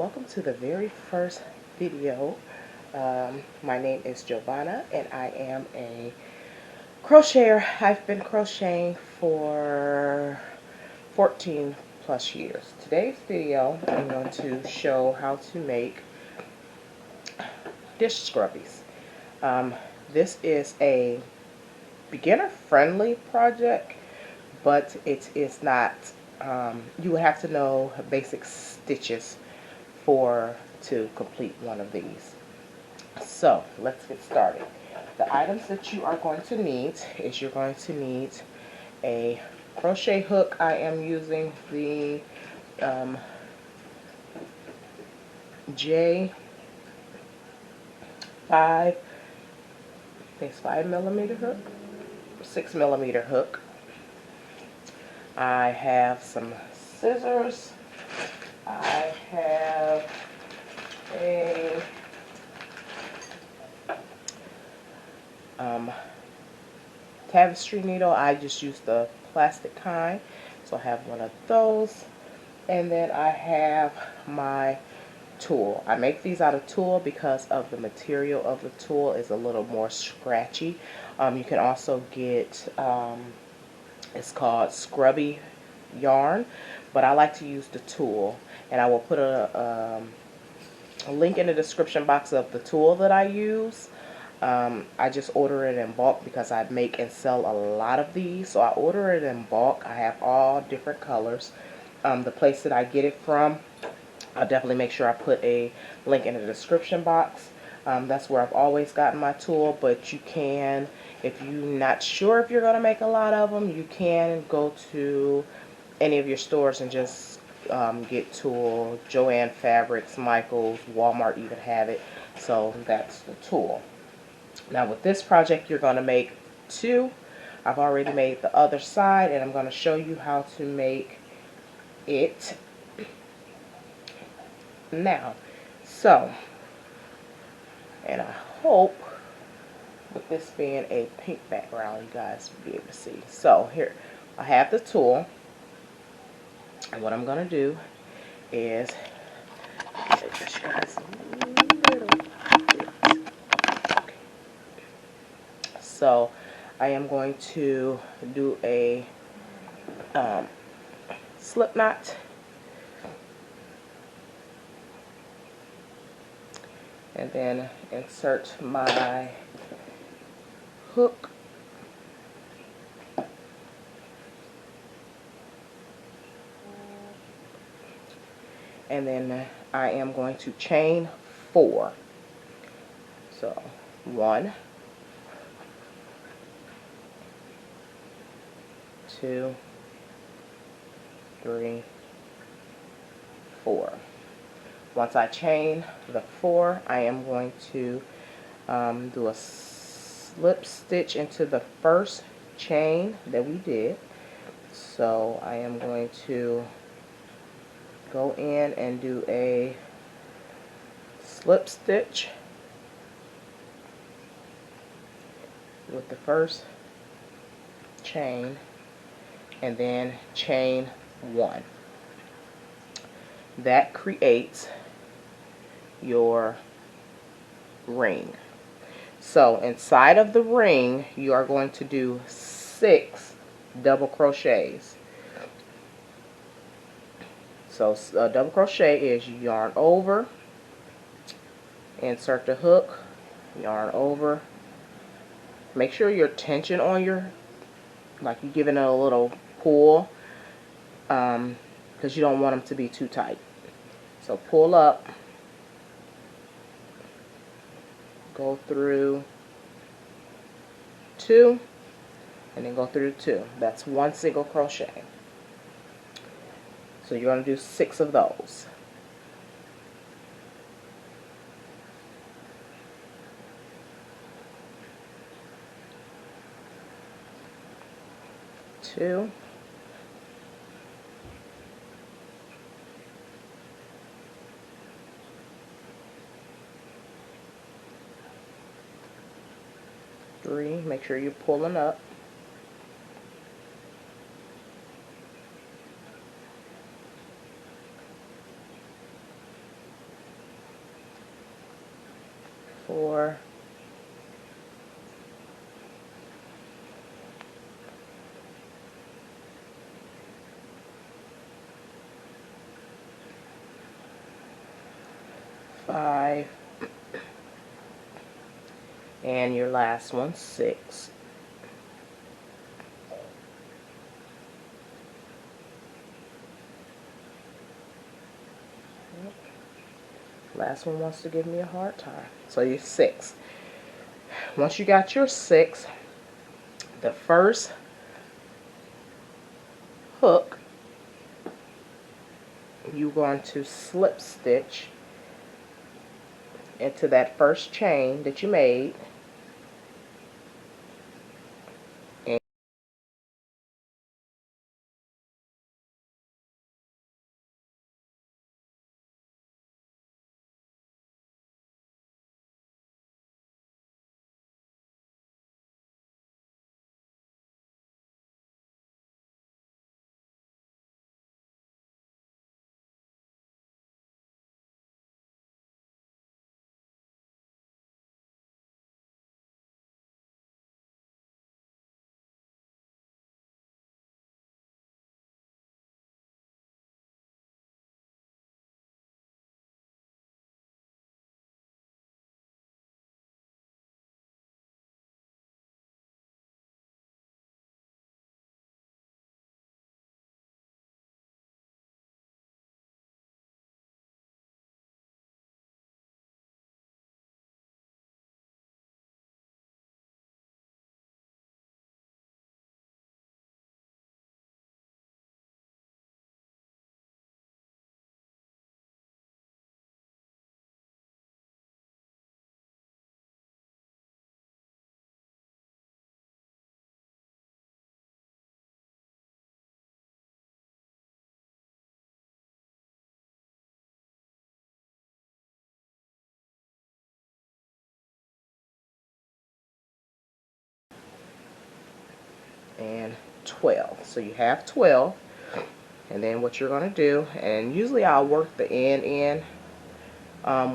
welcome to the very first video. My name is Giovanna and I am a crocheter. I've been crocheting for 14 plus years. Today's video I'm going to show how to make dish scrubbies. This is a beginner friendly project, but it is not, you would have to know basic stitches to complete one of these. So let's get started. The items that you are going to need is you're going to need a crochet hook. I am using the J5, it's 5mm hook, 6mm hook. I have some scissors. I have a tapestry needle. I just use the plastic kind, so I have one of those. And then I have my tulle. I make these out of tulle because of the material of the tulle is a little more scratchy. You can also get, it's called Scrubby yarn, but I like to use the tulle, and I will put a link in the description box of the tulle that I use. I just order it in bulk because I make and sell a lot of these, so I order it in bulk. I have all different colors. The place that I get it from, I'll definitely make sure I put a link in the description box. That's where I've always gotten my tulle, but you can, if you're not sure if you're going to make a lot of them, you can go to any of your stores and just get tulle. Joann Fabrics, Michaels, Walmart even have it. So that's the tulle. Now with this project you're going to make two. I've already made the other side and I'm going to show you how to make it now. So, and I hope with this being a pink background you guys will be able to see. So here I have the tulle, and what I'm going to do is so I am going to do a slip knot, and then insert my hook, and then I am going to chain 4. So 1, 2, 3, 4. Once I chain the 4, I am going to do a slip stitch into the first chain that we did. So I am going to go in and do a slip stitch with the first chain and then chain 1. That creates your ring. So inside of the ring you are going to do 6 double crochets. So double crochet is yarn over, insert the hook, yarn over. Make sure your tension on your, like you're giving it a little pull, because you don't want them to be too tight. So pull up, go through 2, and then go through 2. That's 1 single crochet. So you're going to do 6 of those. Two, 3, make sure you're pulling up. 24. Five, and your last one, 6. Last one wants to give me a hard time. So you're 6. Once you got your 6, the first hook, you're going to slip stitch into that first chain that you made, and 12. So you have 12, and then what you're going to do, and usually I'll work the end in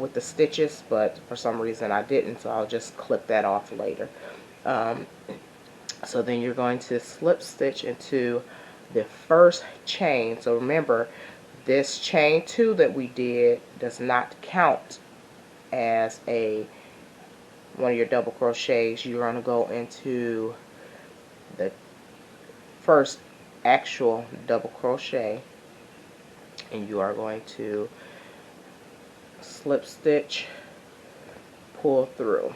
with the stitches, but for some reason I didn't, so I'll just clip that off later. So then you're going to slip stitch into the first chain. So remember, this chain 2 that we did does not count as one of your double crochets. You're going to go into the first actual double crochet, and you are going to slip stitch, pull through,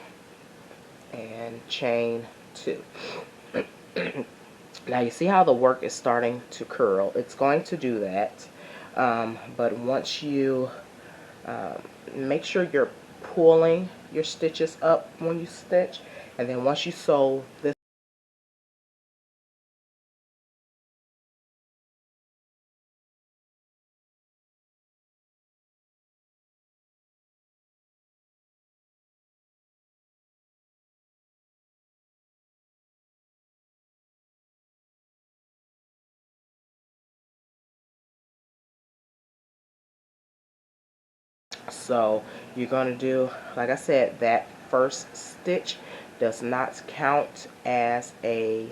and chain 2. Now you see how the work is starting to curl. It's going to do that, but once you make sure you're pulling your stitches up when you stitch, and then once you sew this, so you're going to do, like I said, that first stitch does not count as a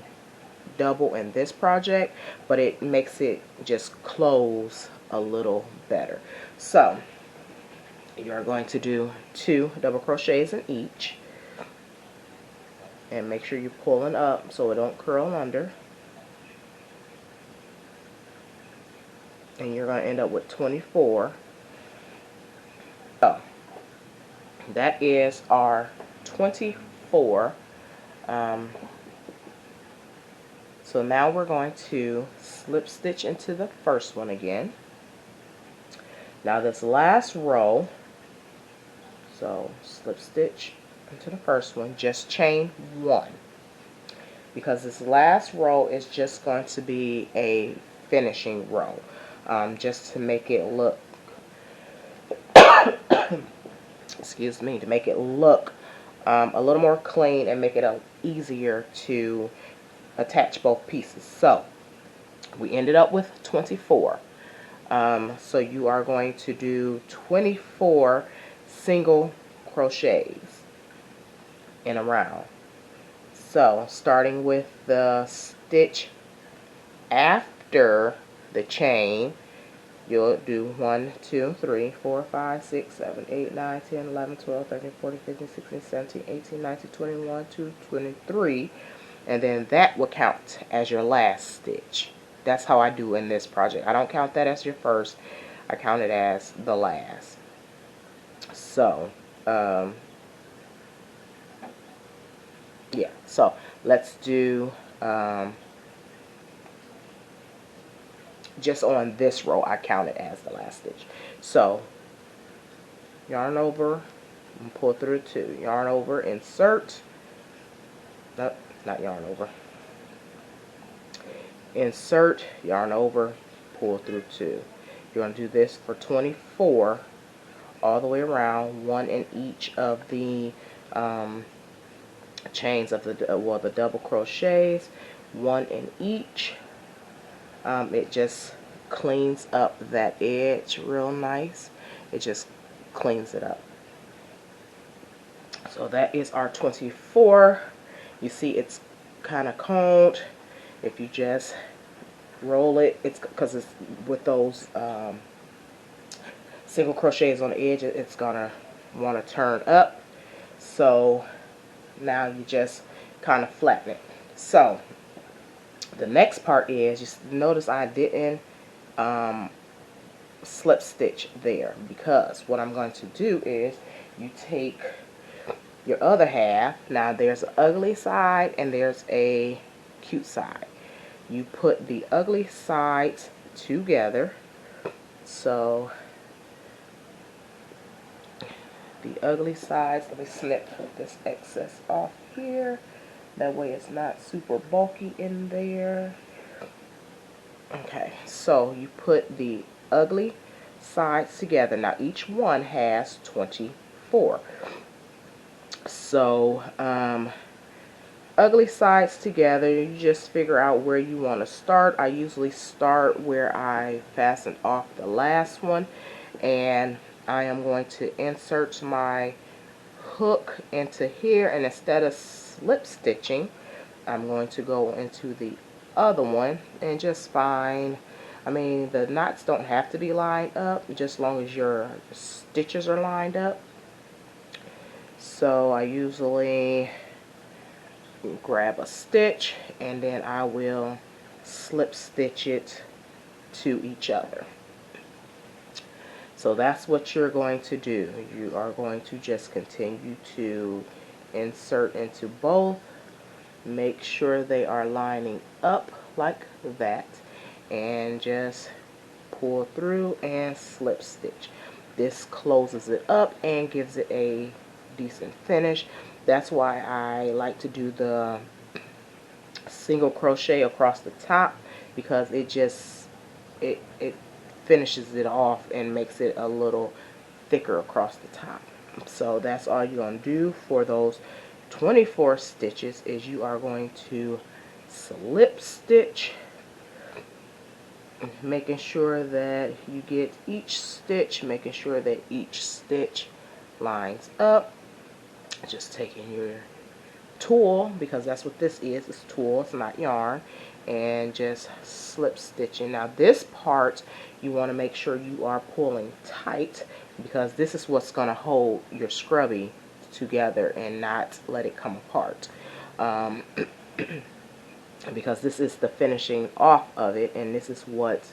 double in this project, but it makes it just close a little better. So you are going to do 2 double crochets in each, and make sure you're pulling up so it don't curl under, and you're going to end up with 24. So that is our 24. So now we're going to slip stitch into the first one again. Now this last row, so slip stitch into the first one, just chain 1, because this last row is just going to be a finishing row, just to make it look excuse me, to make it look a little more clean and make it easier to attach both pieces. So we ended up with 24. So you are going to do 24 single crochets. and around. So starting with the stitch after the chain, you'll do 1, 2, 3, 4, 5, 6, 7, 8, 9, 10, 11, 12, 13, 14, 15, 16, 17, 18, 19, 21, 22, 23, and then that will count as your last stitch. That's how I do in this project. I don't count that as your first. I count it as the last. So, yeah. So let's do just on this row. I count it as the last stitch. So yarn over and pull through 2. Yarn over, insert. Nope, not yarn over. Insert, yarn over, pull through 2. You're going to do this for 24 all the way around, 1 in each of the chains of the the double crochets, 1 in each. It just cleans up that edge real nice. It just cleans it up. So that is our 24. You see it's kind of coned. If you just roll it, it's because it's with those single crochets on the edge, it's gonna want to turn up. So now you just kind of flatten it. So the next part is, you notice I didn't slip stitch there, because what I'm going to do is you take your other half. Now there's an ugly side and there's a cute side. You put the ugly sides together. So the ugly sides, let me snip this excess off here. That way it's not super bulky in there. Okay, so you put the ugly sides together. Now each one has 24. So ugly sides together, you just figure out where you want to start. I usually start where I fastened off the last one, and I am going to insert my hook into here, and instead of slip stitching, I'm going to go into the other one and just find, I mean, the knots don't have to be lined up, just as long as your stitches are lined up. So I usually grab a stitch and then I will slip stitch it to each other. So that's what you're going to do. You are going to just continue to insert into both. Make sure they are lining up like that, and just pull through and slip stitch. This closes it up and gives it a decent finish. That's why I like to do the single crochet across the top, because it just it finishes it off and makes it a little thicker across the top. So that's all you're going to do for those 24 stitches, is you are going to slip stitch, making sure that you get each stitch, making sure that each stitch lines up. Just taking your tulle, because that's what this is, it's tulle, it's not yarn, and just slip stitching. Now this part you want to make sure you are pulling tight, because this is what's going to hold your scrubby together and not let it come apart, because this is the finishing off of it, and this is what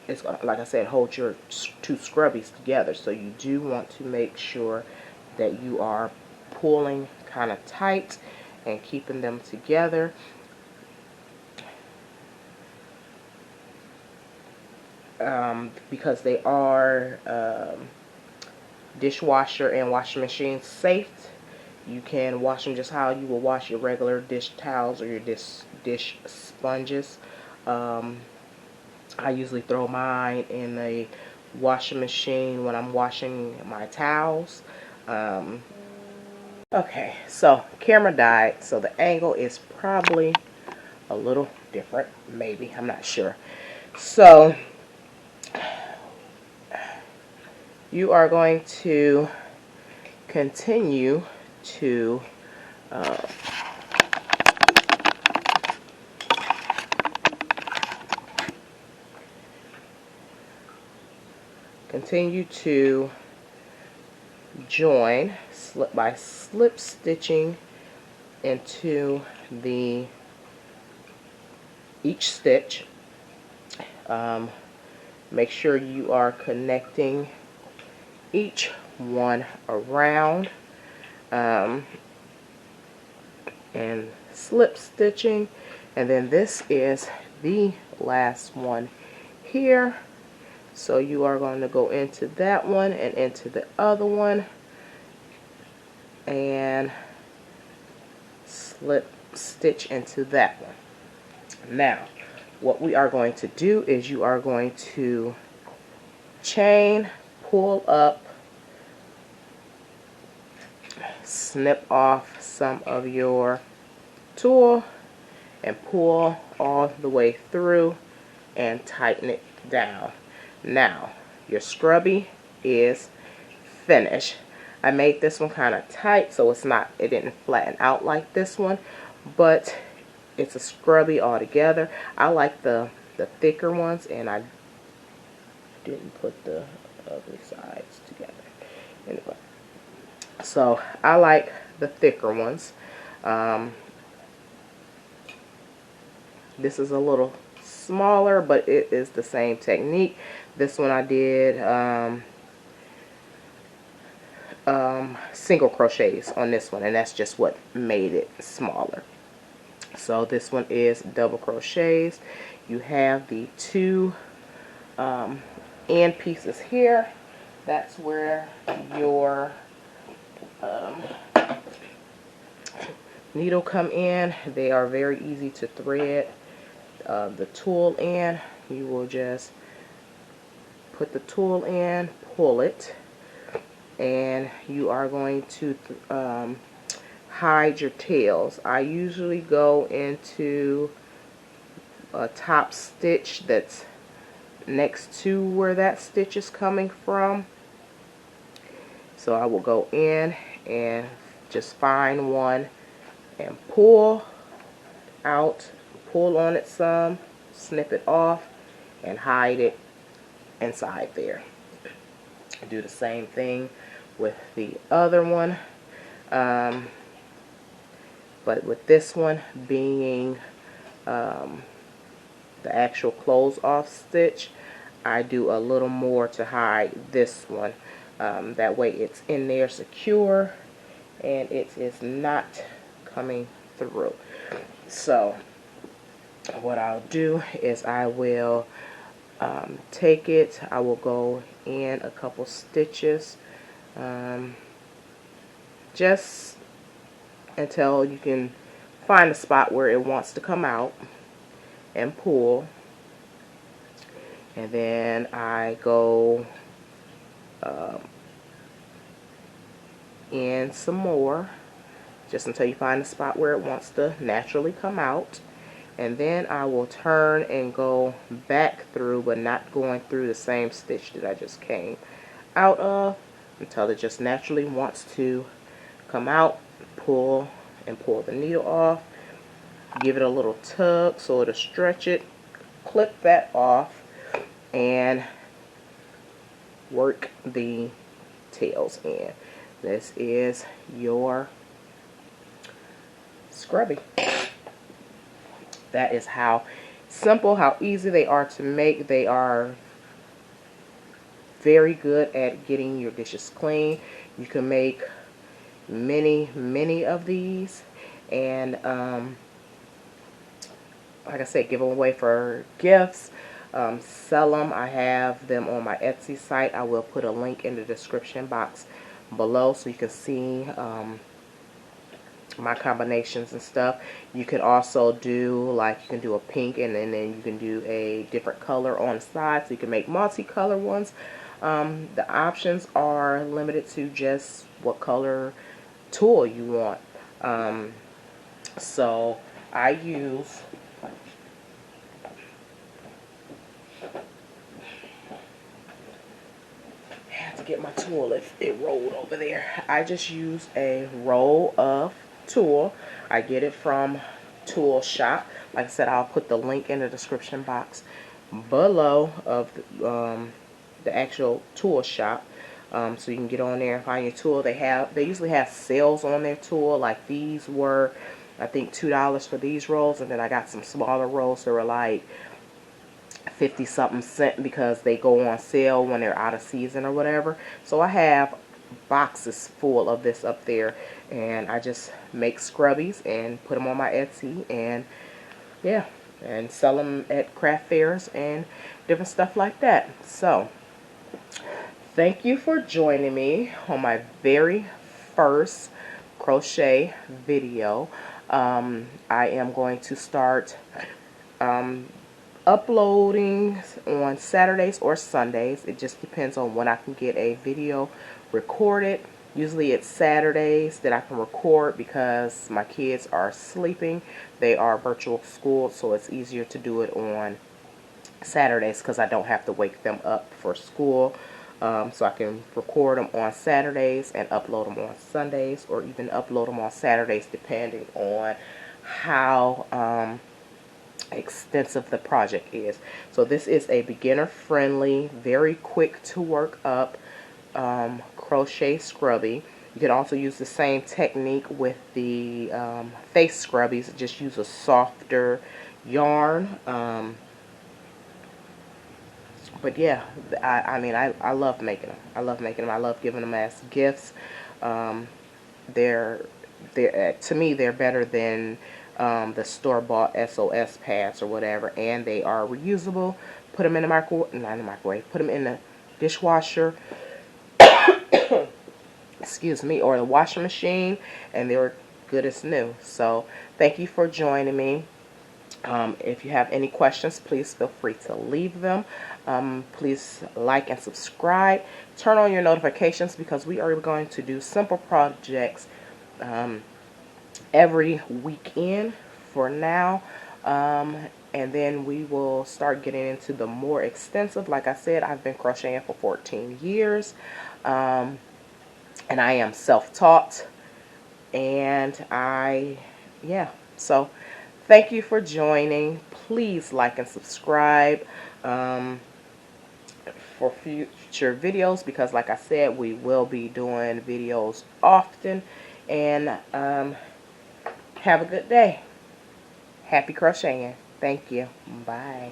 it's going to, like I said, hold your two scrubbies together. So you do want to make sure that you are pulling kind of tight and keeping them together. Because they are dishwasher and washing machine safe. You can wash them just how you will wash your regular dish towels or your dish sponges. I usually throw mine in a washing machine when I'm washing my towels. Okay, so camera died, so the angle is probably a little different, maybe, I'm not sure. So you are going to continue to join by slip stitching into each stitch. Make sure you are connecting each one around, and slip stitching, and then this is the last one here. So you are going to go into that one and into the other one and slip stitch into that one. Now what we are going to do is you are going to chain, pull up, snip off some of your tulle and pull all the way through and tighten it down. Now your scrubby is finished. I made this one kind of tight so it didn't flatten out like this one, but it's a scrubby altogether. I like the thicker ones, and I didn't put the ugly sides together. Anyway, so I like the thicker ones. This is a little smaller, but it is the same technique. This one I did single crochets on this one, and that's just what made it smaller. So this one is double crochets. You have the two end pieces here. That's where your needle come in. They are very easy to thread. The tulle in, you will just put the tulle in, pull it, and you are going to hide your tails. I usually go into a top stitch that's next to where that stitch is coming from. So I will go in and just find one and pull out, pull on it some, snip it off, and hide it inside there. Do the same thing with the other one, but with this one being the actual close off stitch, I do a little more to hide this one. That way it's in there secure and it is not coming through. So what I'll do is I will take it, I will go in a couple stitches just until you can find a spot where it wants to come out, and pull, and then I go in some more just until you find a spot where it wants to naturally come out, and then I will turn and go back through, but not going through the same stitch that I just came out of, until it just naturally wants to come out. Pull and pull the needle off, give it a little tug so it'll stretch it, clip that off, and work the tails in. This is your scrubby. That is how simple, how easy they are to make. They are very good at getting your dishes clean. You can make many of these, and like I said, give them away for gifts, sell them. I have them on my Etsy site. I will put a link in the description box below so you can see my combinations and stuff. You can also do, like, you can do a pink, and then you can do a different color on the side, so you can make multicolor ones. The options are limited to just what color tulle you want. So I use to get my tulle if it rolled over there. I just use a roll of tulle. I get it from Tulle Shop. Like I said, I'll put the link in the description box below of the actual Tulle Shop. So you can get on there and find your tulle. They usually have sales on their tulle. Like these were, I think, $2 for these rolls, and then I got some smaller rolls that were like 50 something cent because they go on sale when they're out of season or whatever. So I have boxes full of this up there, and I just make scrubbies and put them on my Etsy, and yeah, and sell them at craft fairs and different stuff like that. So thank you for joining me on my very first crochet video. I am going to start uploading on Saturdays or Sundays. It just depends on when I can get a video recorded. Usually it's Saturdays that I can record because my kids are sleeping. They are virtual school, so it's easier to do it on Saturdays because I don't have to wake them up for school. So I can record them on Saturdays and upload them on Sundays, or even upload them on Saturdays depending on how extensive the project is. So this is a beginner friendly, very quick to work up crochet scrubby. You can also use the same technique with the face scrubbies. Just use a softer yarn. But yeah, I mean, I love making them. I love making them. I love giving them as gifts. They're to me, they're better than the store-bought SOS pads or whatever, and they are reusable. Put them in the microwave, not in the microwave, put them in the dishwasher, excuse me, or the washing machine, and they're good as new. So thank you for joining me. If you have any questions, please feel free to leave them. Please like and subscribe. Turn on your notifications because we are going to do simple projects every weekend for now. And then we will start getting into the more extensive. Like I said, I've been crocheting for 14 years. And I am self-taught. And yeah. So thank you for joining. Please like and subscribe for future videos because, like I said, we will be doing videos often. And have a good day. Happy crocheting. Thank you. Bye.